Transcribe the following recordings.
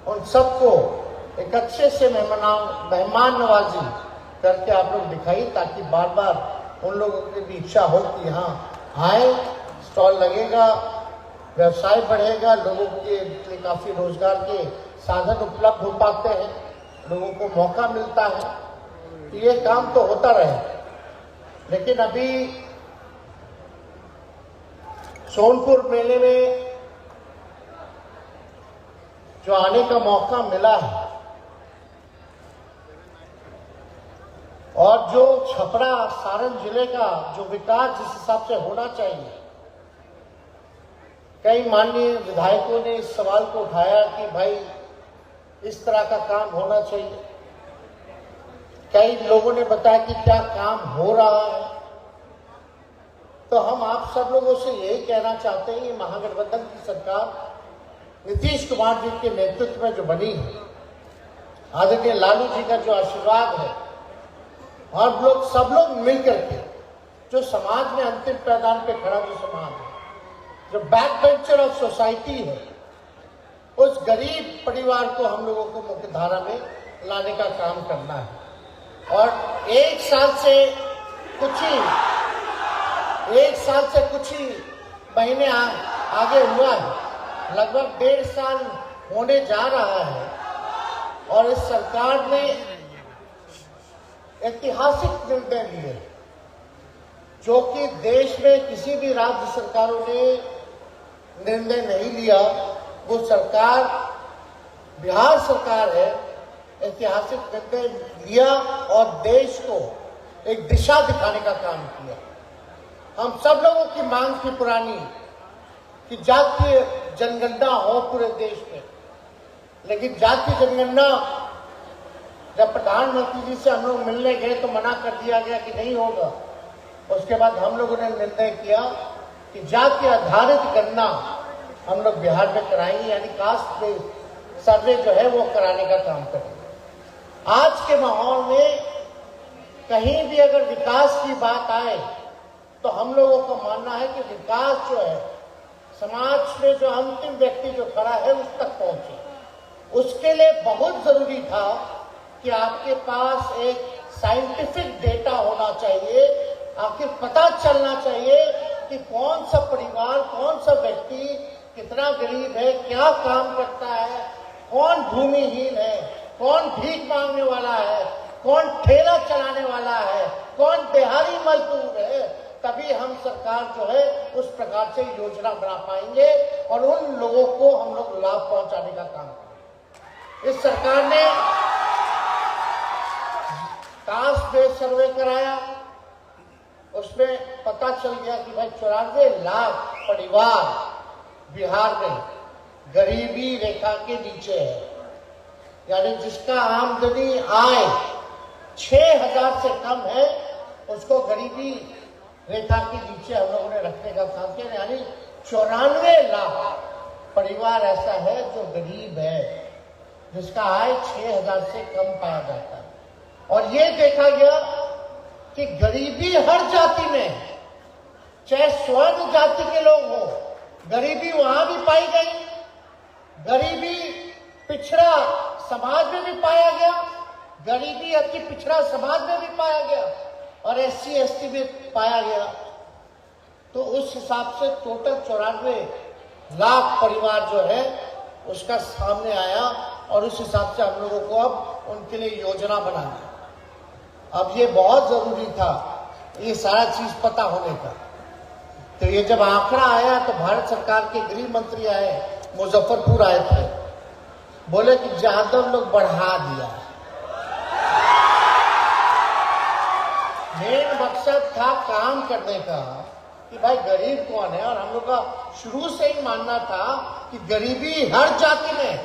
उन सबको एक अच्छे से मेहमान नवाजी करके आप लोग दिखाइए, ताकि बार बार उन लोगों की भी इच्छा हो कि हाँ आए, स्टॉल लगेगा, व्यवसाय बढ़ेगा, लोगों के लिए काफी रोजगार के साधन उपलब्ध हो पाते हैं, लोगों को मौका मिलता है। तो ये काम तो होता रहे। लेकिन अभी सोनपुर मेले में जो आने का मौका मिला है और जो छपरा सारण जिले का जो विकास जिस हिसाब से होना चाहिए, कई माननीय विधायकों ने इस सवाल को उठाया कि भाई इस तरह का काम होना चाहिए। कई लोगों ने बताया कि क्या काम हो रहा है। तो हम आप सब लोगों से यही कहना चाहते हैं, ये महागठबंधन की सरकार नीतीश कुमार जी के नेतृत्व में जो बनी है, आदरणीय लालू जी का जो आशीर्वाद है, और सब लोग मिलकर के जो समाज में अंतिम पैदान पे खड़ा जो समाज है, जो बैक बेंचर ऑफ सोसाइटी है, उस गरीब परिवार को हम लोगों को मुख्य धारा में लाने का काम करना है। और एक साल से कुछ ही महीने आगे हुआ है, लगभग 1.5 साल होने जा रहा है, और इस सरकार ने ऐतिहासिक निर्णय लिए जो कि देश में किसी भी राज्य सरकारों ने निर्णय नहीं लिया। वो सरकार बिहार सरकार है, ऐतिहासिक निर्णय लिया और देश को एक दिशा दिखाने का काम किया। हम सब लोगों की मांग थी पुरानी कि जातीय जनगणना हो पूरे देश में, लेकिन जातीय जनगणना जब प्रधानमंत्री जी से हम लोग मिलने गए तो मना कर दिया गया कि नहीं होगा। उसके बाद हम लोगों ने निर्णय किया कि जाति आधारित गणना हम लोग बिहार में कराएंगे, यानी कास्ट बेस्ड सर्वे जो है वो कराने का काम करेंगे। आज के माहौल में कहीं भी अगर विकास की बात आए तो हम लोगों का मानना है कि विकास जो है समाज में जो अंतिम व्यक्ति जो खड़ा है उस तक पहुंचे। उसके लिए बहुत जरूरी था कि आपके पास एक साइंटिफिक डेटा होना चाहिए। आखिर पता चलना चाहिए कि कौन सा परिवार, कौन सा व्यक्ति कितना गरीब है, क्या काम करता है, कौन भूमिहीन है, कौन भीख मांगने वाला है, कौन ठेला चलाने वाला है, कौन दिहाड़ी मजदूर है। तभी हम सरकार जो है उस प्रकार से योजना बना पाएंगे और उन लोगों को हम लोग लाभ पहुंचाने का काम करेंगे। इस सरकार ने कास्ट बेस्ड सर्वे कराया, उसमें पता चल गया कि भाई 94 लाख परिवार बिहार में गरीबी रेखा के नीचे है, यानी जिसका आमदनी आय 6,000 से कम है उसको गरीबी रेखा के नीचे हम लोगों ने रखने का काम किया। यानी 94 लाख परिवार ऐसा है जो गरीब है, जिसका आय 6,000 से कम पाया जाता है। और ये देखा गया कि गरीबी हर जाति में है, चाहे स्वर्ण जाति के लोग हो, गरीबी वहां भी पाई गई। गरीबी पिछड़ा समाज में भी पाया गया, गरीबी अति पिछड़ा समाज में भी पाया गया और SC ST में पाया गया। तो उस हिसाब से टोटल 94 लाख परिवार जो है उसका सामने आया और उस हिसाब से हम लोगों को अब उनके लिए योजना बनानी। अब ये बहुत जरूरी था ये सारा चीज पता होने का। तो ये जब आंकड़ा आया तो भारत सरकार के गृह मंत्री आए, मुजफ्फरपुर आए थे, बोले कि यादव लोग बढ़ा दिया। मेन मकसद था काम करने का कि भाई गरीब कौन है, और हम लोग का शुरू से ही मानना था कि गरीबी हर जाति में है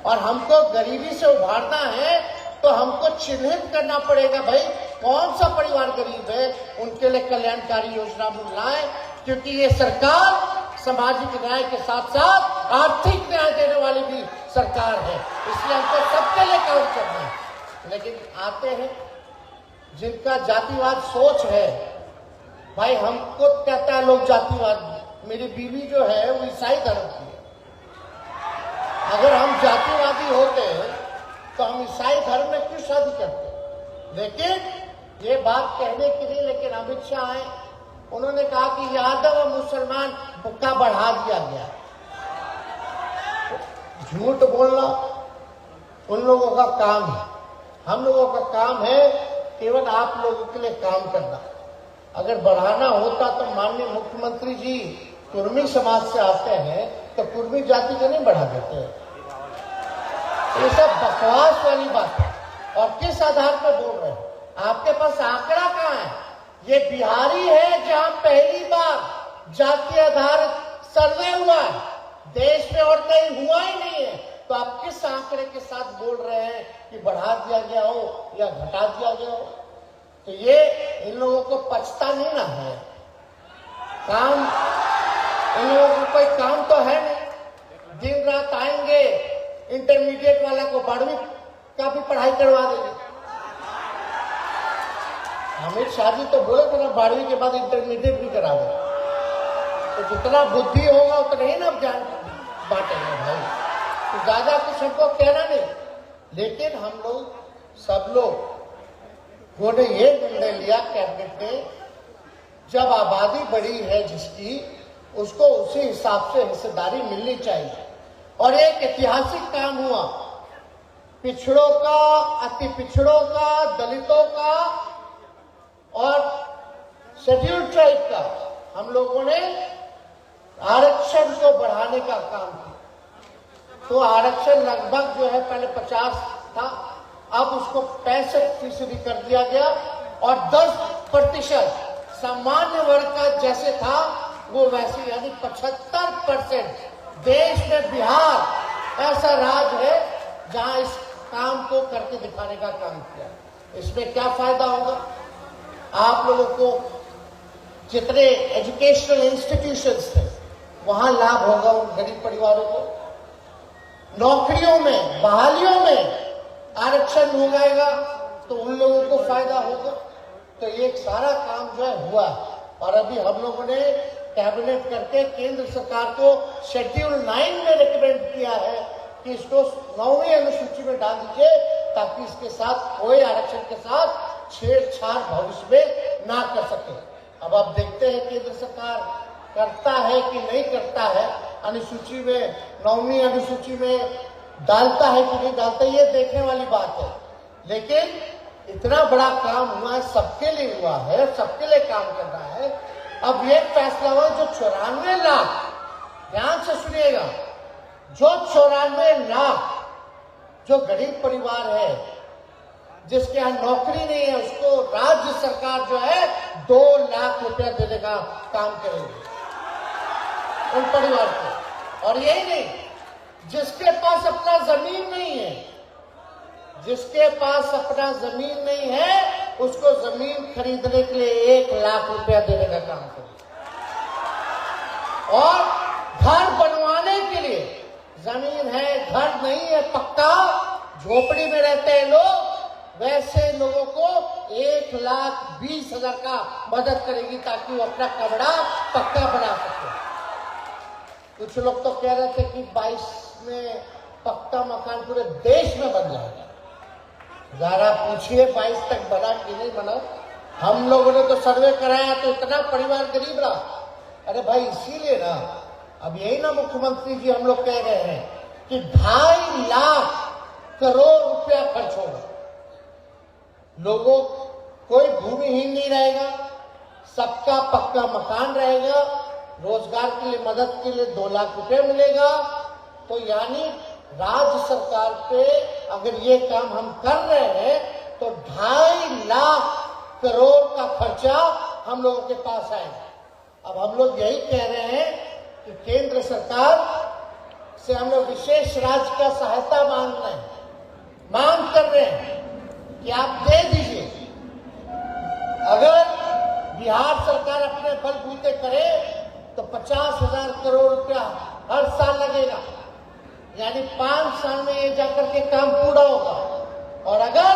और हमको गरीबी से उभारना है तो हमको चिन्हित करना पड़ेगा भाई कौन सा परिवार गरीब है, उनके लिए कल्याणकारी योजना लाएं, क्योंकि ये सरकार सामाजिक न्याय के साथ साथ आर्थिक न्याय देने वाली भी सरकार है। इसलिए हमको सबके लिए काम करना है। लेकिन आते हैं जिनका जातिवाद सोच है, भाई हमको कहता है लोग जातिवाद, मेरी बीवी जो है वो ईसाई धर्म की है। अगर हम जातिवाद शादी होते तो हम ईसाई धर्म में क्यों शादी करते। लेकिन ये बात कहने के लिए लेकिन अमित शाह आए, उन्होंने कहा कि यादव और मुसलमान का बढ़ा दिया गया। झूठ बोलना उन लोगों का काम है, हम लोगों का काम है केवल आप लोगों के लिए काम करना। अगर बढ़ाना होता तो माननीय मुख्यमंत्री जी कुर्मी समाज से आते हैं तो कुर्मी जाति को नहीं बढ़ा देते। ये सब बकवास वाली बात है। और किस आधार पर बोल रहे हैं? आपके पास आंकड़ा कहाँ है? ये बिहारी है जहां पहली बार जाति आधारित सर्वे हुआ है, देश में और कहीं हुआ ही नहीं है। तो आप किस आंकड़े के साथ बोल रहे हैं कि बढ़ा दिया गया हो या घटा दिया गया हो? तो ये इन लोगों को पछता नहीं ना है। काम इन लोगों को कोई काम तो है नहीं। दिन रात आएंगे, इंटरमीडिएट वाला को 12वीं का भी पढ़ाई करवा देंगे। अमित शाह जी तो बोले थे ना 12वीं के बाद इंटरमीडिएट भी करा देंगे। तो जितना बुद्धि होगा उतना ही ना ज्ञान बांटेंगे भाई। तो ज्यादा कुछ हमको कहना नहीं। लेकिन हम लोग सब लोग ने ये निर्णय लिया कैबिनेट ने, जब आबादी बढ़ी है जिसकी, उसको उसी हिसाब से हिस्सेदारी मिलनी चाहिए। और एक ऐतिहासिक काम हुआ, पिछड़ों का, अति पिछड़ों का, दलितों का और शेड्यूल्ड ट्राइब का हम लोगों ने आरक्षण को बढ़ाने का काम किया। तो आरक्षण लगभग जो है पहले 50 था, अब उसको 65% कर दिया गया और 10% सामान्य वर्ग का जैसे था वो वैसे, यानी 75%। देश में बिहार ऐसा राज्य है जहां इस काम को करके दिखाने का काम किया। इसमें क्या फायदा होगा? आप लोगों को जितने एजुकेशनल इंस्टीट्यूशंस थे वहां लाभ होगा उन गरीब परिवारों को। नौकरियों में, बहालियों में आरक्षण हो जाएगा तो उन लोगों को फायदा होगा। तो ये सारा काम जो है हुआ। और अभी हम लोगों ने कैबिनेट करके केंद्र सरकार को शेड्यूल 9 में रिकमेंड किया है कि इसको 9वीं अनुसूची में डाल दीजिए, ताकि इसके साथ कोई आरक्षण के साथ छेड़छाड़ भविष्य में ना कर सके। अब आप देखते हैं केंद्र सरकार करता है कि नहीं करता है, अनुसूची में, 9वीं अनुसूची में डालता है कि नहीं डालता, ये देखने वाली बात है। लेकिन इतना बड़ा काम हुआ है, सबके लिए हुआ है, सबके लिए काम कर रहा है। अब ये फैसला हुआ जो 94 लाख, ध्यान से सुनिएगा, जो 94 लाख जो गरीब परिवार है जिसके यहाँ नौकरी नहीं है, उसको राज्य सरकार जो है 2 लाख रुपया देने का काम करेगी उन परिवार को। और यही नहीं, जिसके पास अपना जमीन नहीं है, जिसके पास अपना जमीन नहीं है, उसको जमीन खरीदने के लिए 1 लाख रुपया देने का काम करें। और घर बनवाने के लिए, जमीन है, घर नहीं है, पक्का झोपड़ी में रहते हैं लोग, वैसे लोगों को 1,20,000 का मदद करेगी ताकि वो अपना कमरा पक्का बना सके। कुछ लोग तो कह रहे थे कि 22 में पक्का मकान पूरे देश में बन जाएगा। जरा पूछिए 22 तक बना कि नहीं बना। हम लोगों ने तो सर्वे कराया तो इतना परिवार गरीब रहा। अरे भाई, इसीलिए ना अब यही ना मुख्यमंत्री जी हम लोग कह रहे हैं कि 2.5 लाख करोड़ रुपया खर्च होगा। लोगों, कोई भूमिहीन नहीं रहेगा, सबका पक्का मकान रहेगा, रोजगार के लिए, मदद के लिए 2 लाख रुपए मिलेगा। तो यानी राज्य सरकार पे अगर ये काम हम कर रहे हैं तो 2.5 लाख करोड़ का खर्चा हम लोगों के पास आएगा। अब हम लोग यही कह रहे हैं कि केंद्र सरकार से हम लोग विशेष राज्य का सहायता मांग रहे हैं, मांग कर रहे हैं कि आप दे दीजिए। अगर बिहार सरकार अपने बलबूते करे तो 50,000 करोड़ रुपया हर साल लगेगा, यानी 5 साल में ये जाकर के काम पूरा होगा। और अगर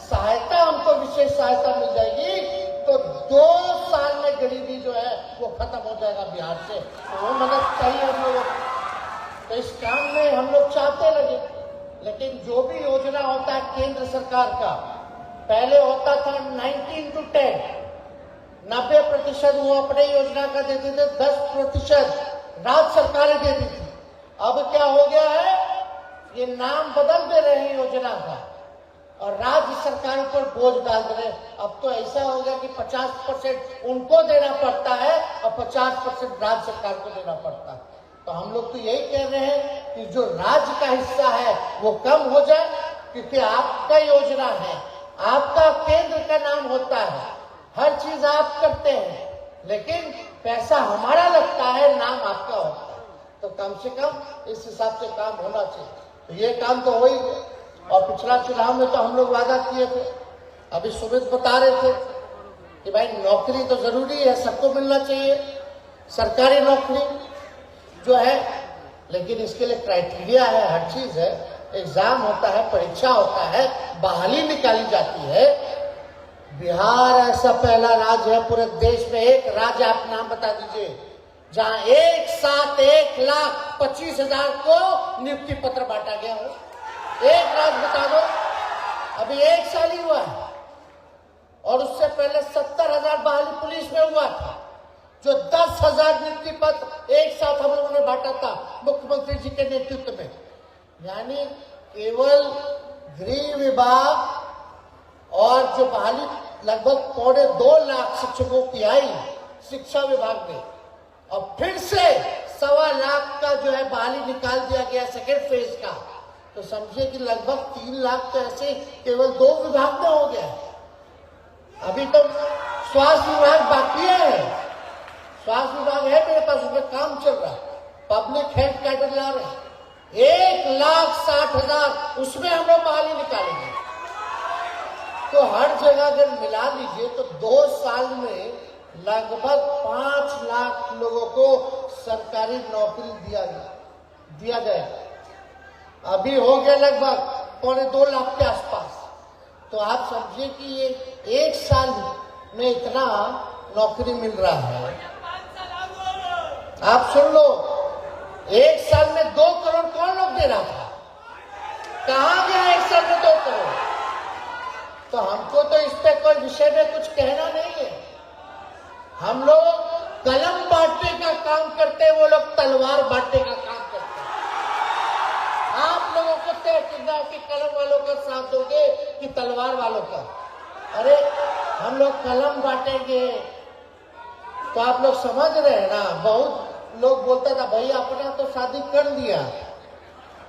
सहायता, हमको विशेष सहायता मिल जाएगी तो 2 साल में गरीबी जो है वो खत्म हो जाएगा बिहार से। तो वो मदद चाहिए हम लोगों को। तो इस काम में हम लोग चाहते लगे, लेकिन जो भी योजना होता है केंद्र सरकार का, पहले होता था 19 to 10, 90% वो अपने योजना का देते थे, 10% राज्य सरकारें देती थी। अब क्या हो गया है, ये नाम बदल दे रहे हैं योजना का और राज्य सरकारों पर बोझ डाल दे रहे हैं। अब तो ऐसा हो गया कि 50% उनको देना पड़ता है और 50% राज्य सरकार को देना पड़ता है। तो हम लोग तो यही कह रहे हैं कि जो राज्य का हिस्सा है वो कम हो जाए, क्योंकि आपका योजना है, आपका केंद्र का नाम होता है, हर चीज आप करते हैं, लेकिन पैसा हमारा लगता है, नाम आपका होता है। तो कम से कम इस हिसाब से काम होना चाहिए। तो ये काम तो हो ही गया। और पिछला चुनाव में तो हम लोग वादा किए थे, अभी सुमित बता रहे थे कि भाई नौकरी तो जरूरी है, सबको मिलना चाहिए सरकारी नौकरी जो है, लेकिन इसके लिए क्राइटेरिया है, हर चीज है, एग्जाम होता है, परीक्षा होता है, बहाली निकाली जाती है। बिहार ऐसा पहला राज्य है पूरे देश में, एक राज्य आप नाम बता दीजिए जहां एक साथ 1,25,000 को नियुक्ति पत्र बांटा गया हो। एक राज्य बता दो, अभी 1 साल ही हुआ है, और उससे पहले 70,000 बहाली पुलिस में हुआ था, जो 10,000 नियुक्ति पत्र एक साथ हम लोगों ने बांटा था मुख्यमंत्री जी के नेतृत्व में। यानी केवल गृह विभाग और जो बहाली लगभग 2.25 लाख शिक्षकों की आई शिक्षा विभाग में, और फिर से 1.25 लाख का जो है बहाली निकाल दिया गया सेकेंड फेज का। तो समझिए कि लगभग 3 लाख तो ऐसे केवल 2 विभाग में हो गया। अभी तो स्वास्थ्य विभाग बाकी है, स्वास्थ्य विभाग है मेरे पास, उसमें काम चल रहा है, पब्लिक हेल्थ कैडर ला रहे हैं, 1,60,000 उसमें हम लोग बहाली निकालेंगे। तो हर जगह अगर मिला लीजिए तो 2 साल में लगभग 5 लाख लोगों को सरकारी नौकरी दिया जाएगा। अभी हो गया लगभग 2.25 लाख के आसपास। तो आप समझिए कि ये 1 साल में इतना नौकरी मिल रहा है। आप सुन लो, 1 साल में 2 करोड़ कौन लोग दे रहा था, कहां गया 1 साल में 2 करोड़? तो हमको तो इस पे कोई विषय में कुछ कहना नहीं है। हम लोग कलम बांटने का काम करते हैं, वो लोग तलवार बांटने का काम करते हैं। आप लोगों को तय करना है कि कलम वालों का साथ दोगे कि तलवार वालों का। अरे हम लोग कलम बांटेंगे तो आप लोग समझ रहे हैं ना। बहुत लोग बोलता था भैया अपना तो शादी कर लिया,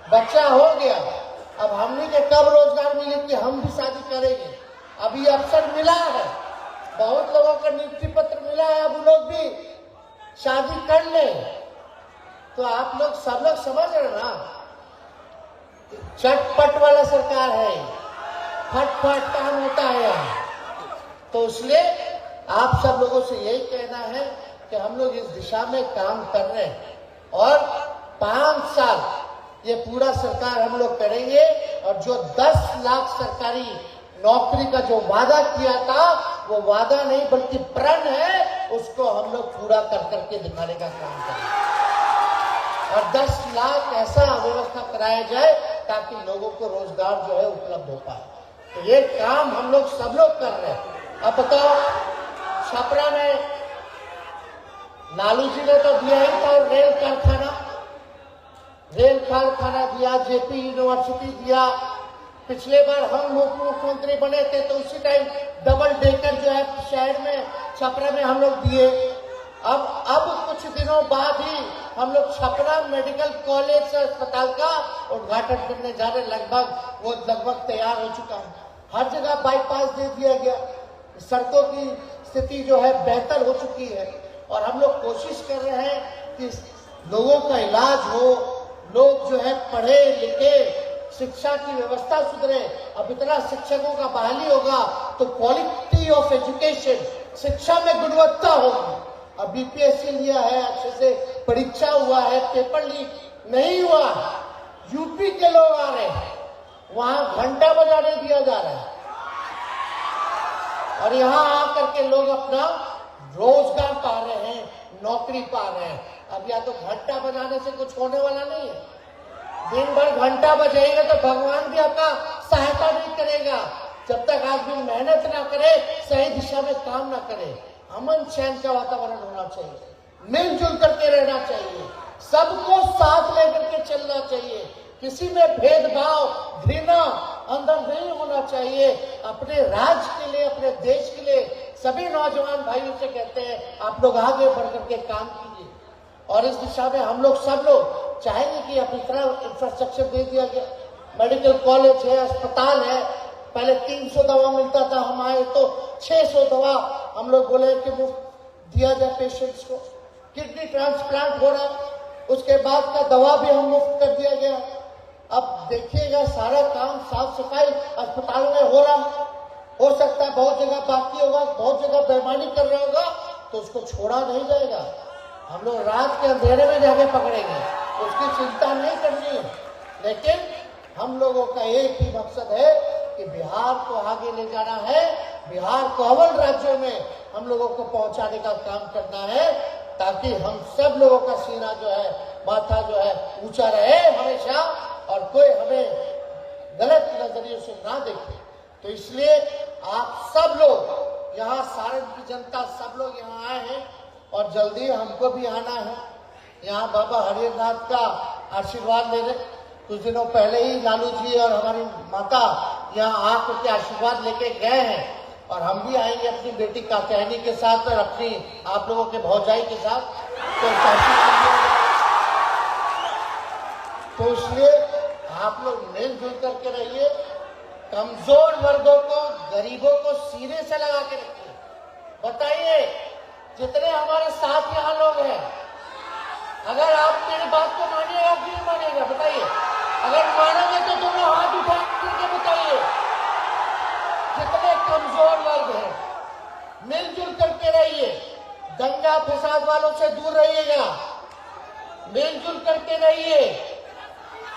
बच्चा हो गया, अब हमने के कब रोजगार मिले कि हम भी शादी करेंगे। अभी अवसर मिला है, बहुत लोगों का नियुक्ति पत्र मिला है, अब लोग भी शादी कर ले। तो आप लोग सब लोग समझ रहे ना, चटपट वाला सरकार है, फटफट काम होता है यहाँ। तो इसलिए आप सब लोगों से यही कहना है कि हम लोग इस दिशा में काम कर रहे हैं, और 5 साल ये पूरा सरकार हम लोग करेंगे, और जो 10 लाख सरकारी नौकरी का जो वादा किया था, वो वादा नहीं बल्कि प्रण है, उसको हम लोग पूरा कर करके दिखाने का काम करेंगे। और 10 लाख ऐसा व्यवस्था कराया जाए ताकि लोगों को रोजगार जो है उपलब्ध हो पाए। तो ये काम हम लोग सब लोग कर रहे हैं। अब बताओ, छपरा में लालू जी ने तो दिया ही था, रेल कारखाना दिया, जेपी यूनिवर्सिटी दिया। पिछले बार हम मुख्यमंत्री बने थे तो उसी टाइम डबल डेकर जो है शहर में छपरा में हम लोग दिए। अब कुछ दिनों बाद ही हम लोग छपरा मेडिकल कॉलेज अस्पताल का उद्घाटन करने जा रहे, लगभग तैयार हो चुका है। हर जगह बाईपास दे दिया गया, सड़कों की स्थिति जो है बेहतर हो चुकी है, और हम लोग कोशिश कर रहे हैं कि लोगों का इलाज हो, लोग जो है पढ़े लिखे, शिक्षा की व्यवस्था सुधरे। अब इतना शिक्षकों का बहाली होगा तो क्वालिटी ऑफ एजुकेशन, शिक्षा में गुणवत्ता होगी। अब बीपीएससी लिया है, अच्छे से परीक्षा हुआ है, पेपर लीक नहीं हुआ, यूपी के लोग आ रहे हैं, वहां घंटा बजाने दिया जा रहा है, और यहाँ आकर के लोग अपना रोजगार पा रहे हैं, नौकरी पा रहे हैं। अब या तो घंटा बजाने से कुछ होने वाला नहीं है, दिन भर घंटा बजाएंगे तो भगवान भी आपका सहायता नहीं करेगा। जब तक आदमी मेहनत ना करे, सही दिशा में काम ना करे। अमन चैन का वातावरण होना चाहिए, मिलजुल करके रहना चाहिए, सबको साथ लेकर के चलना चाहिए, किसी में भेदभाव घृणा अंदर नहीं होना चाहिए। अपने राज्य के लिए, अपने देश के लिए सभी नौजवान भाइयों से कहते हैं आप लोग आगे बढ़ करके काम कीजिए। और इस दिशा में हम लोग सब लोग चाहेंगे कि अब इतना इंफ्रास्ट्रक्चर दे दिया गया, मेडिकल कॉलेज है, अस्पताल है। पहले 300 दवा मिलता था, हम आए तो 600 दवा हम लोग बोले कि मुफ्त दिया जाए पेशेंट्स को। किडनी ट्रांसप्लांट हो रहा, उसके बाद का दवा भी हम मुफ्त कर दिया गया। अब देखिएगा सारा काम साफ सफाई अस्पताल में हो रहा। हो सकता है बहुत जगह बाकी होगा, बहुत जगह बेईमानी कर रहा होगा, तो उसको छोड़ा नहीं जाएगा। हम लोग रात के अंधेरे में जाके पकड़ेंगे, उसकी चिंता नहीं करनी है। लेकिन हम लोगों का एक ही मकसद है कि बिहार को आगे ले जाना है, बिहार को अव्वल राज्यों में हम लोगों को पहुंचाने का काम करना है, ताकि हम सब लोगों का सीना जो है, माथा जो है ऊंचा रहे हमेशा, और कोई हमें गलत नजरिए से ना देखे। तो इसलिए आप सब लोग यहाँ, सारण की जनता सब लोग यहाँ आए हैं और जल्दी हमको भी आना है। यहाँ बाबा हरिहरनाथ का आशीर्वाद लेने कुछ दिनों पहले ही लालू जी और हमारी माता यहाँ आकर के आशीर्वाद लेके गए हैं, और हम भी आएंगे अपनी बेटी कात्यायनी के साथ और अपनी आप लोगों के भौजाई के साथ। तो इसलिए आप लोग मिलजुल करके रहिए, कमजोर वर्गों को, गरीबों को सीने से लगा के रखिए। बताइए जितने हमारे साथ यहाँ लोग हैं, अगर आप मेरी बात को मानिएगा कि नहीं मानिएगा बताइए। अगर मानोगे तो तुम लोग हाथ उठा करके बताइए। जितने कमजोर वर्ग हैं मिलजुल करके रहिए, दंगा फसाद वालों से दूर रहिएगा, मिलजुल करके रहिए।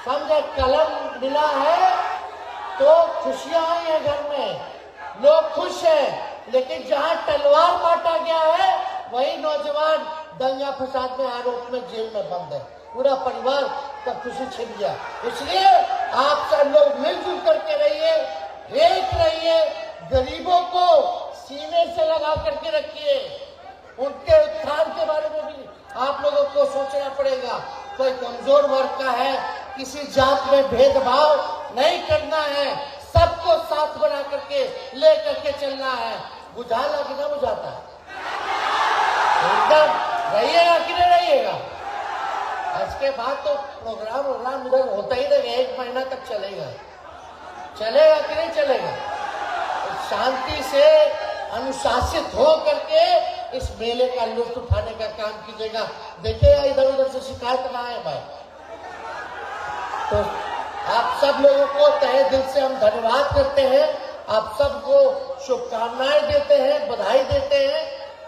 समझे, कलम मिला है तो खुशियां आई है घर में, लोग खुश हैं। लेकिन जहां तलवार बांटा गया है वही नौजवान दंगा फसाद में आरोप में जेल में बंद है, पूरा परिवार का खुशी छिन गया। इसलिए आप सब लोग मिलजुल करके रहिए, एक रहिए, गरीबों को सीने से लगा करके रखिए। उनके उत्थान के बारे में भी आप लोगों को सोचना पड़ेगा। कोई कमजोर वर्ग का है, किसी जात में भेदभाव नहीं करना है, सबको साथ बना करके ले करके चलना है। बुझा लगे ना बुझाता है, एकदम रहिएगा कि नहीं रहिएगा। इसके बाद तो प्रोग्राम इधर होता ही रहेगा, 1 महीना तक चलेगा। चलेगा कि नहीं चलेगा? शांति से अनुशासित हो करके इस मेले का लुत्फ उठाने का काम कीजिएगा। देखिएगा इधर उधर से शिकायत ना आए भाई। तो आप सब लोगों को तहे दिल से हम धन्यवाद करते हैं, आप सबको शुभकामनाएं देते हैं, बधाई देते हैं।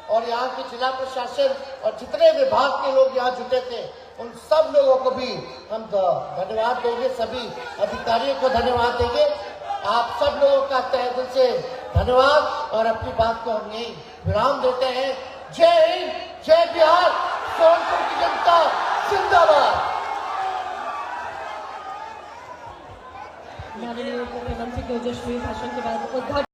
और यहाँ के जिला प्रशासन और जितने विभाग के लोग यहाँ जुटे थे उन सब लोगों को भी हम धन्यवाद देंगे, सभी अधिकारियों को धन्यवाद देंगे। आप सब लोगों का तहे दिल से धन्यवाद, और अपनी बात को हम यही विराम देते हैं। जय हिंद, जय बिहार, सोनपुर की जनता जिंदाबाद। माननीय मुख्यमंत्री के ओजस्वी भाषण के बाद उद्घाटन